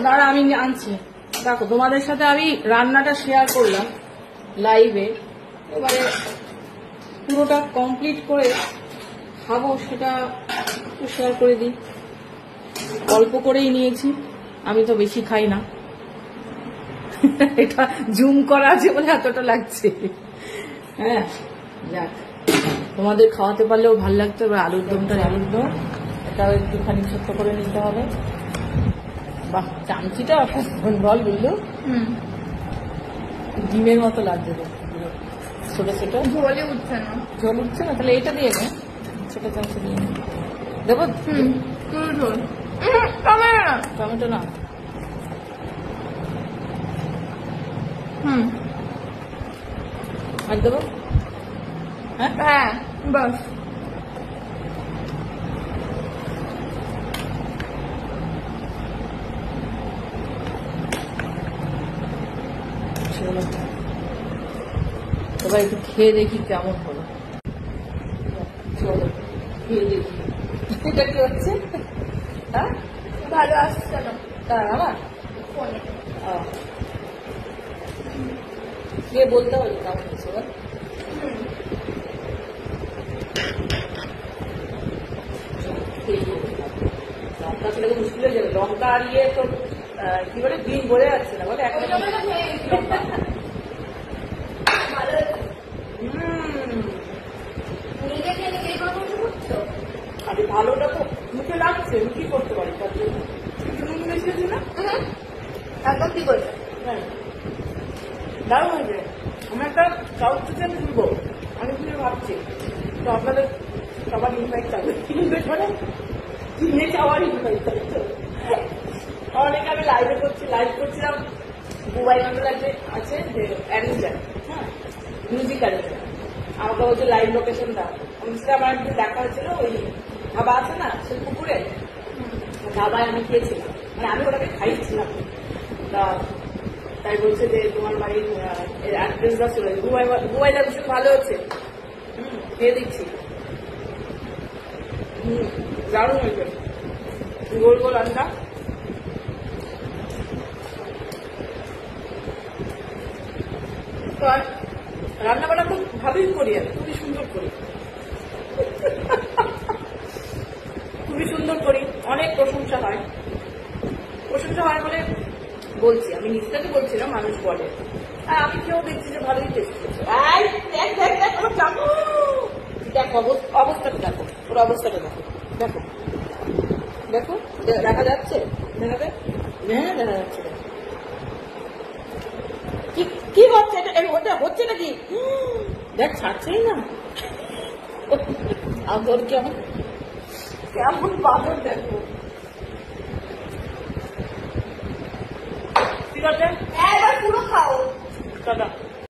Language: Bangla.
দাঁড়া আমি আনছি। দেখো তোমাদের সাথে আমি রান্নাটা শেয়ার করলাম লাইভে, এবারে পুরোটা কমপ্লিট করে খাবো সেটা একটু শেয়ার করে দিই। অল্প করেই নিয়েছি, আমি তো বেশি খাই না। এটা জুম করা আছে বলে এতটা লাগছে। হ্যাঁ যাক, তোমাদের খাওয়াতে পারলেও ভালো লাগতো। এবার আলুর দমটা এটাও একটুখানি ছোট্ট করে নিতে হবে। বাহ, চামচিটা অসাধারণ বল বুঝলো, ডিমের মতো লাগছে ছোট ছোট। ঝোলে উঠছে না, ঝোল উঠছে না, তাহলে এটা দিয়ে নে, ছোট চামচ দিয়ে দেবো। ঝোল টমেটো না, আর দেবো। হ্যাঁ বাস। এবার একটু খেয়ে দেখি কেমন হলো। চলো খেয়ে দেখি এটা কি হচ্ছে। হ্যাঁ ভালো আসছে না আমার ফোনে। খেয়ে বলতে হবে কেমন হচ্ছে। লঙ্কা খেলে তো মুশকিল হয়ে যাবে। লঙ্কা আর ইয়ে তো কি বলে দিন বোঝা যাচ্ছে না বলে একটা। আরে ভালোটা তো মুখে লাগছে, আমি কি করতে পারি তার জন্য। নুন মিশিয়েছি না একদম কি করছে। দারুণ হয়েছে। আমি একটা সাউথ কিচেন খুলবো, আমি খুলে ভাবছি। তো আপনাদের সবার ইনভাইট থাকবে, ইনভাইট মানে কিনে খাওয়ার ইনভাইট থাকবে। অনেকে আমি লাইভ করছিলাম। মোবাইল নাম্বার আছে যে অ্যারেঞ্জার, হ্যাঁ মিউজিক অ্যারেঞ্জার। আমাকে বলছে লাইভ লোকেশন দাও। সেটা আমার একদিন দেখা হয়েছিল, ওই ধাবা আছে না সে পুকুরে, ধাবায় আমি খেয়েছিলাম, মানে আমি ওটাকে খাইছিলাম। তাই বলছে যে তোমার বাড়ির অ্যাড্রেসটা চলে যাবে। মোবাইলটা ভীষণ ভালো হচ্ছে, খেয়ে দিচ্ছি। দারুণ হয়েছে, গোল গোল আন্ডা। রান্না বান্না খুব ভাবেই করি, আমি খুবই সুন্দর করি, খুবই সুন্দর করি। অনেক প্রশংসা হয় বলে বলছি, আমি নিজেকে বলছিলাম, মানুষ বলে। আর আমি কেউ দেখছি যে ভালোই টেস্ট করছে। দেখো অবস্থাটা, দেখো ওর অবস্থাটা, দেখো দেখো দেখা যাচ্ছে, দেখাবে। হ্যাঁ দেখা যাচ্ছে। কি হচ্ছে ওটা হচ্ছে নাকি? দেখ ছাড়ছেই না। আদর কেমন বাদর দেখো। ঠিক আছে, এবার পুরো খাও। টাটা।